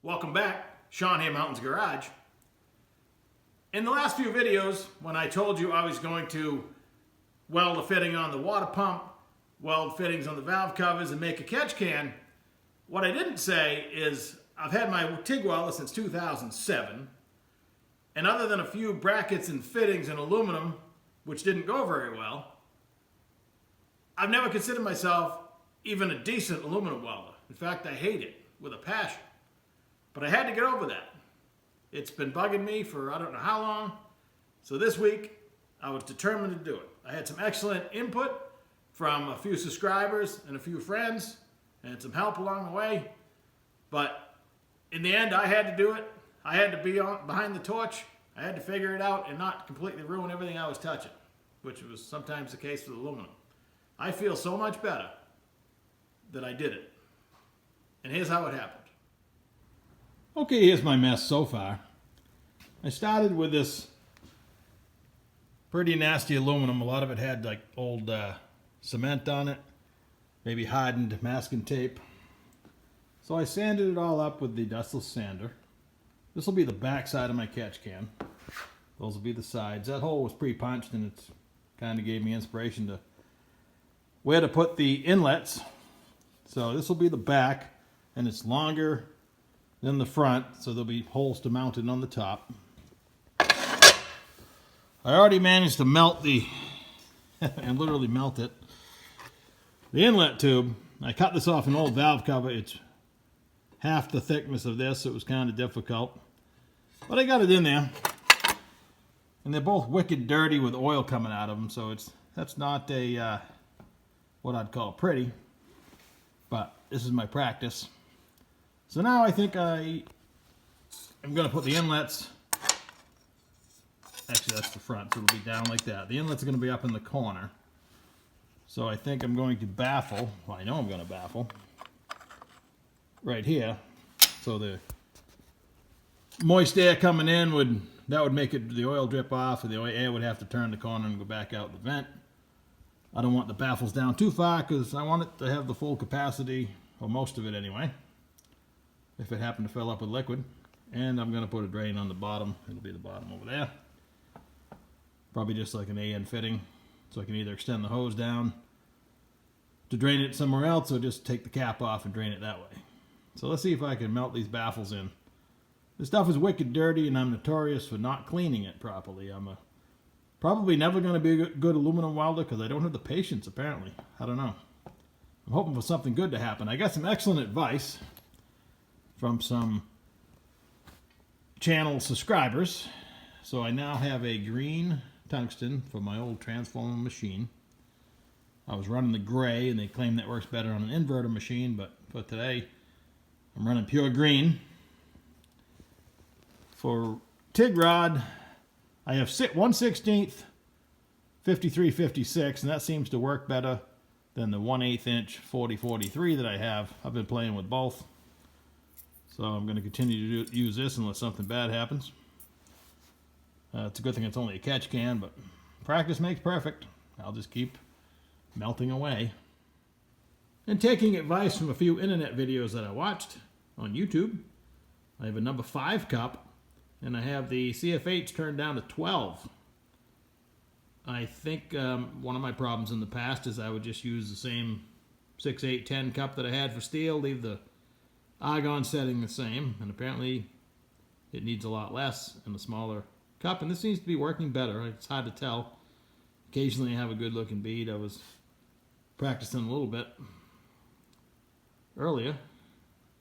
Welcome back, Sean here, Mountains Garage. In the last few videos, when I told you I was going to weld a fitting on the water pump, weld fittings on the valve covers, and make a catch can, what I didn't say is I've had my TIG welder since 2007, and other than a few brackets and fittings in aluminum, which didn't go very well, I've never considered myself even a decent aluminum welder. In fact, I hate it with a passion. But I had to get over that. It's been bugging me for I don't know how long. So this week, I was determined to do it. I had some excellent input from a few subscribers and a few friends, and some help along the way. But in the end, I had to do it. I had to be behind the torch. I had to figure it out and not completely ruin everything I was touching, which was sometimes the case with aluminum. I feel so much better that I did it. And here's how it happened. Okay, here's my mess so far. I started with this pretty nasty aluminum. A lot of it had like old cement on it, maybe hardened masking tape. So I sanded it all up with the dustless sander. This will be the back side of my catch can. Those will be the sides. That hole was pre-punched, and it kind of gave me inspiration to where to put the inlets. So this will be the back, and it's longer than the front, so there'll be holes to mount it on the top. I already managed to melt and literally melt it, the inlet tube. I cut this off an old valve cover. It's half the thickness of this, so it was kind of difficult. But I got it in there. And they're both wicked dirty with oil coming out of them, so that's not a what I'd call pretty. But this is my practice. So now I think I'm going to put the inlets, actually that's the front, so it'll be down like that. The inlets are going to be up in the corner. So I think I'm going to baffle, well I know I'm going to baffle, right here. So the moist air coming in would make the oil drip off, and the air would have to turn the corner and go back out the vent. I don't want the baffles down too far because I want it to have the full capacity, or most of it anyway, if it happened to fill up with liquid. And I'm going to put a drain on the bottom. It'll be the bottom over there. Probably just like an AN fitting, so I can either extend the hose down to drain it somewhere else, or just take the cap off and drain it that way. So let's see if I can melt these baffles in. This stuff is wicked dirty, and I'm notorious for not cleaning it properly. I'm probably never going to be a good aluminum welder because I don't have the patience, apparently. I don't know. I'm hoping for something good to happen. I got some excellent advice from some channel subscribers. So I now have a green tungsten for my old transformer machine. I was running the gray, and they claim that works better on an inverter machine, but for today I'm running pure green. For TIG rod, I have 1/16 53/56, and that seems to work better than the 1/8 inch 40/43 that I have. I've been playing with both. So I'm going to continue to use this unless something bad happens. It's a good thing it's only a catch can, but practice makes perfect. I'll just keep melting away. And taking advice from a few internet videos that I watched on YouTube, I have a number 5 cup, and I have the CFH turned down to 12. I think one of my problems in the past is I would just use the same 6, 8, 10 cup that I had for steel, leave the argon setting the same, and apparently it needs a lot less in a smaller cup, and this seems to be working better. It's hard to tell. Occasionally I have a good looking bead. I was practicing a little bit earlier,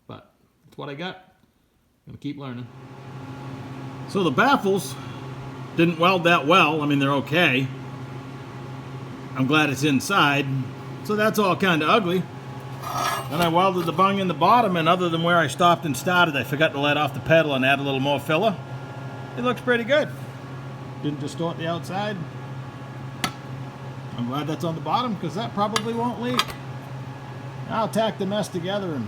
but it's what I got. I'm gonna keep learning. So the baffles didn't weld that well. I mean, they're okay. I'm glad it's inside, so that's all kind of ugly. Then I welded the bung in the bottom, and other than where I stopped and started, I forgot to let off the pedal and add a little more filler. It looks pretty good. Didn't distort the outside. I'm glad that's on the bottom because that probably won't leak. I'll tack the mess together, and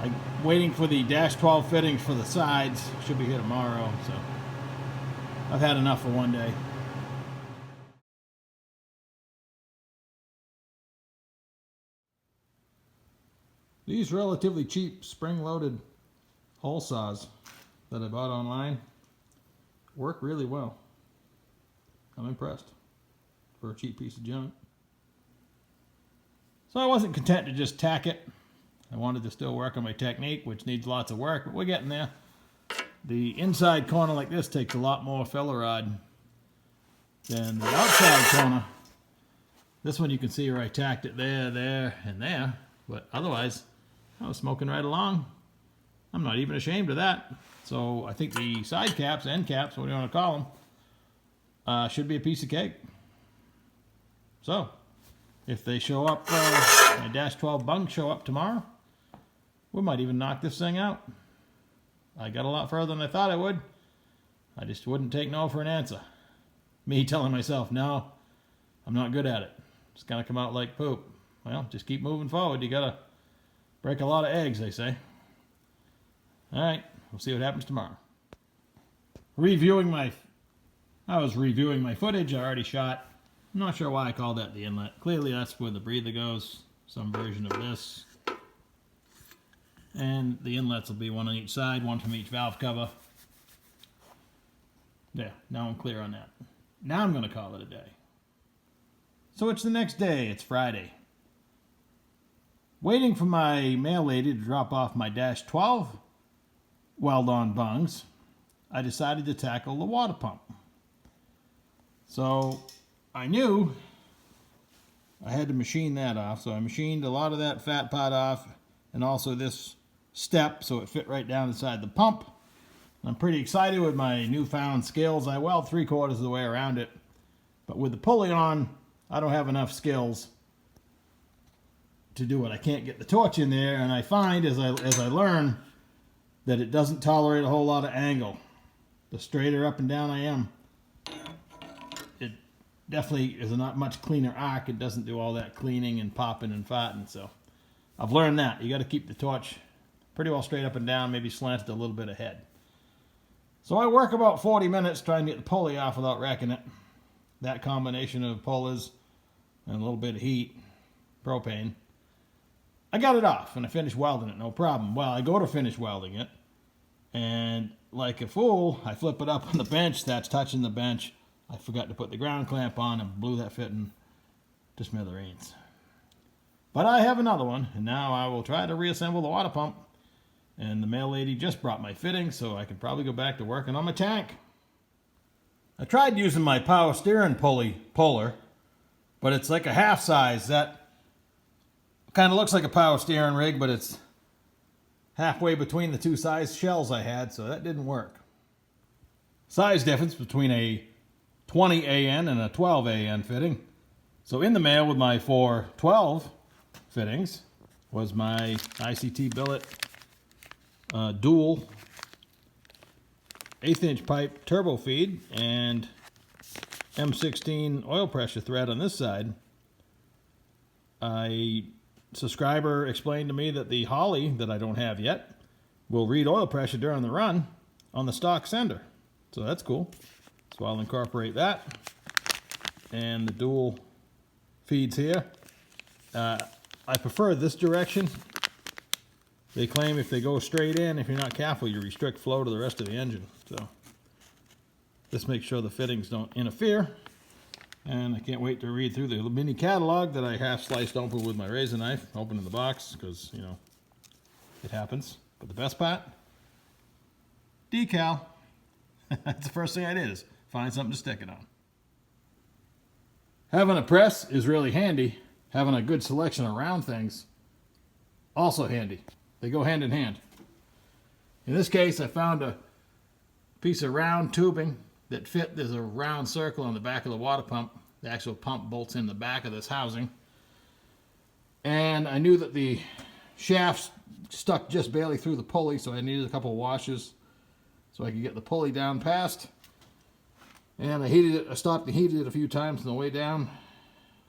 I'm waiting for the -12 fittings for the sides. Should be here tomorrow, so I've had enough for one day. These relatively cheap spring-loaded hole saws that I bought online work really well. I'm impressed for a cheap piece of junk. So I wasn't content to just tack it. I wanted to still work on my technique, which needs lots of work, but we're getting there. The inside corner like this takes a lot more filler rod than the outside corner. This one you can see where I tacked it there, there, and there, but otherwise I was smoking right along. I'm not even ashamed of that. So I think the side caps, end caps, what do you want to call them, should be a piece of cake. So if they show up, my Dash 12 bunks show up tomorrow, we might even knock this thing out. I got a lot further than I thought I would. I just wouldn't take no for an answer. Me telling myself, no, I'm not good at it. It's gonna come out like poop. Well, just keep moving forward. You gotta break a lot of eggs, they say. All right, we'll see what happens tomorrow. I was reviewing my footage I already shot. I'm not sure why I called that the inlet. Clearly that's where the breather goes, some version of this. And the inlets will be one on each side, one from each valve cover. There, now I'm clear on that. Now I'm going to call it a day. So it's the next day, it's Friday. Waiting for my mail lady to drop off my Dash 12 weld-on bungs, I decided to tackle the water pump. So I knew I had to machine that off, so I machined a lot of that fat part off, and also this step so it fit right down inside the pump. I'm pretty excited with my newfound skills. I weld 3/4 of the way around it, but with the pulley on, I don't have enough skills to do it. I can't get the torch in there, and I find as I learn that it doesn't tolerate a whole lot of angle. The straighter up and down I am, it definitely is a not much cleaner arc. It doesn't do all that cleaning and popping and farting. So I've learned that you got to keep the torch pretty well straight up and down, maybe slanted a little bit ahead. So I work about 40 minutes trying to get the pulley off without wrecking it. That combination of pullers and a little bit of heat, propane, I got it off and I finished welding it, no problem. Well, I go to finish welding it, and like a fool, I flip it up on the bench. That's touching the bench. I forgot to put the ground clamp on and blew that fitting to smithereens. But I have another one, and now I will try to reassemble the water pump. And the mail lady just brought my fittings, so I can probably go back to working on my tank. I tried using my power steering puller, but it's like a half size. That kind of looks like a power steering rig, but it's halfway between the two size shells I had, so that didn't work. Size difference between a 20 AN and a 12 AN fitting. So in the mail with my 412 fittings was my ICT billet dual 1/8 inch pipe turbo feed and M16 oil pressure thread on this side. A subscriber explained to me that the Holly that I don't have yet will read oil pressure during the run on the stock sender. So that's cool. So I'll incorporate that. And the dual feeds here. I prefer this direction. They claim if they go straight in, if you're not careful, you restrict flow to the rest of the engine. So this makes sure the fittings don't interfere. And I can't wait to read through the mini catalog that I half sliced open with my razor knife, opening the box, because, you know, it happens. But the best part, decal. That's the first thing I did, is find something to stick it on. Having a press is really handy. Having a good selection of round things, also handy. They go hand in hand. In this case, I found a piece of round tubing that fit. There's a round circle on the back of the water pump. The actual pump bolts in the back of this housing. And I knew that the shafts stuck just barely through the pulley, so I needed a couple of washers so I could get the pulley down past. And I heated it. I stopped and heated it a few times on the way down,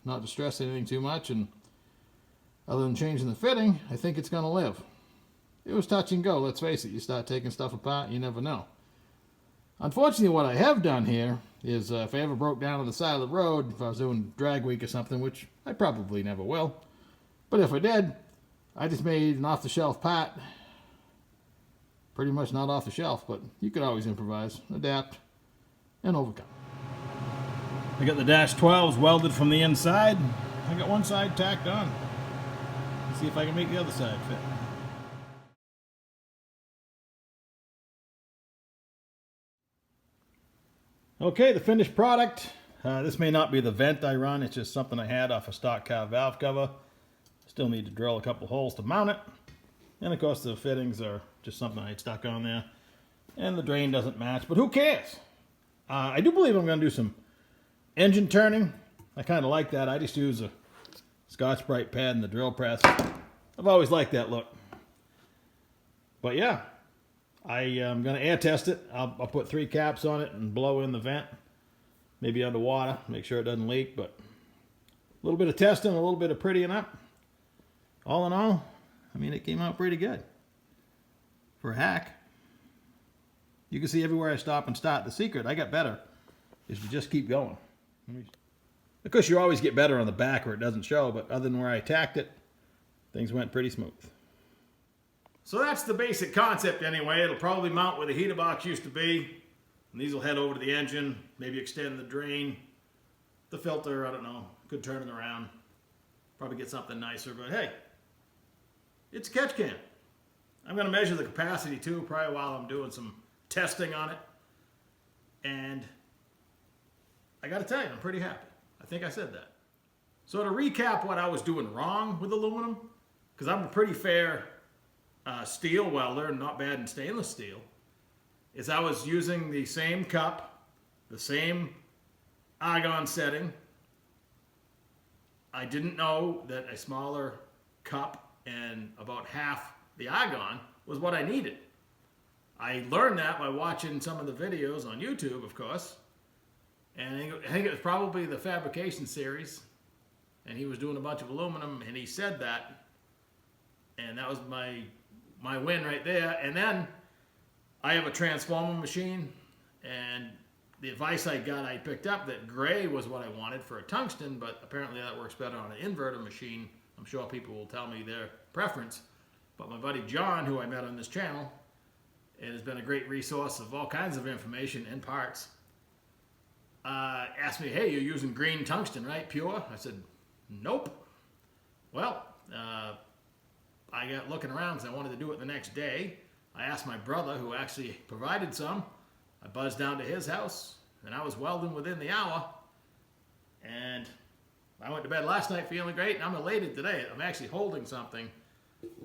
not to stress anything too much. And other than changing the fitting, I think it's going to live. It was touch and go, let's face it. You start taking stuff apart, you never know. Unfortunately, what I have done here is if I ever broke down on the side of the road, if I was doing drag week or something, which I probably never will, but if I did, I just made an off-the-shelf part pretty much not off the shelf, but you could always improvise, adapt, and overcome. I got the dash 12s welded from the inside. I got one side tacked on. Let's see if I can make the other side fit. Okay, the finished product. This may not be the vent I run, it's just something I had off a stock car valve cover. Still need to drill a couple holes to mount it. And of course the fittings are just something I had stuck on there. And the drain doesn't match, but who cares? I do believe I'm going to do some engine turning. I kind of like that. I just use a Scotch-Brite pad and the drill press. I've always liked that look. But yeah, I am going to air test it. I'll put 3 caps on it and blow in the vent. Maybe underwater, make sure it doesn't leak. But a little bit of testing, a little bit of prettying up. All in all, I mean, it came out pretty good. For a hack. You can see everywhere I stop and start. The secret, I got better, is to just keep going. Of course, you always get better on the back where it doesn't show, but other than where I tacked it, things went pretty smooth. So that's the basic concept anyway. It'll probably mount where the heater box used to be. And these will head over to the engine, maybe extend the drain. The filter, I don't know, could turn it around. Probably get something nicer, but hey, it's a catch can. I'm going to measure the capacity too, probably while I'm doing some testing on it. And I got to tell you, I'm pretty happy. I think I said that. So to recap what I was doing wrong with aluminum, because I'm a pretty fair steel welder and not bad in stainless steel, is I was using the same cup, the same argon setting. I didn't know that a smaller cup and about half the argon was what I needed. I learned that by watching some of the videos on YouTube, of course. And I think it was probably the fabrication series. And he was doing a bunch of aluminum and he said that. And that was my win right there. And then I have a transformer machine. And the advice I got, I picked up that gray was what I wanted for a tungsten. But apparently that works better on an inverter machine. I'm sure people will tell me their preference. But my buddy John, who I met on this channel, and has been a great resource of all kinds of information and parts, asked me, hey, you're using green tungsten, right? Pure? I said, nope. Well, I got looking around because I wanted to do it the next day. I asked my brother, who actually provided some. I buzzed down to his house, and I was welding within the hour. And I went to bed last night feeling great, and I'm elated today. I'm actually holding something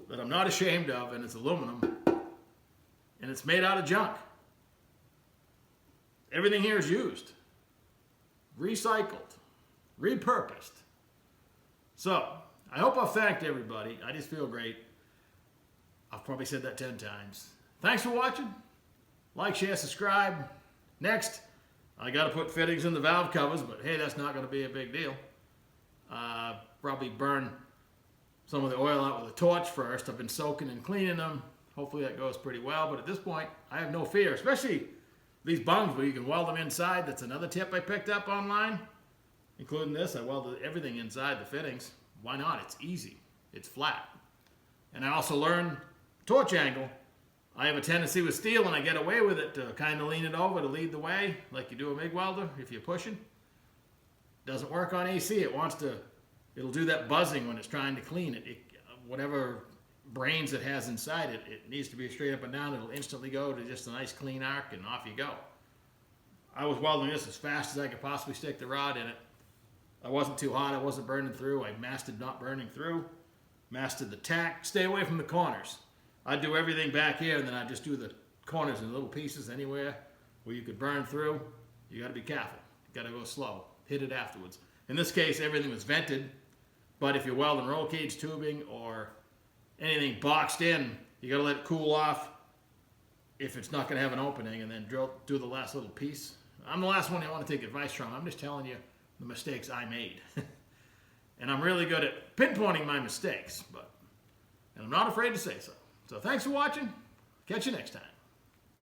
that I'm not ashamed of, and it's aluminum. And it's made out of junk. Everything here is used, recycled, repurposed. So, I hope I've thanked everybody. I just feel great. I've probably said that 10 times. Thanks for watching. Like, share, subscribe. Next, I got to put fittings in the valve covers, but hey, that's not going to be a big deal. Probably burn some of the oil out with a torch first. I've been soaking and cleaning them. Hopefully that goes pretty well, but at this point, I have no fear, especially these bungs where you can weld them inside. That's another tip I picked up online, including this. I welded everything inside the fittings. Why not? It's easy. It's flat. And I also learned torch angle. I have a tendency with steel, and I get away with it to kind of lean it over to lead the way, like you do a MIG welder if you're pushing. Doesn't work on AC. It'll do that buzzing when it's trying to clean it. Whatever brains it has inside it, it needs to be straight up and down. It'll instantly go to just a nice clean arc, and off you go. I was welding this as fast as I could possibly stick the rod in it. I wasn't too hot. I wasn't burning through. I mastered not burning through. Mastered the tack. Stay away from the corners. I'd do everything back here, and then I'd just do the corners in little pieces anywhere where you could burn through. You got to be careful. You got to go slow. Hit it afterwards. In this case, everything was vented, but if you're welding roll cage tubing or anything boxed in, you got to let it cool off if it's not going to have an opening, and then do the last little piece. I'm the last one you want to take advice from. I'm just telling you the mistakes I made. And I'm really good at pinpointing my mistakes, and I'm not afraid to say so. So thanks for watching. Catch you next time.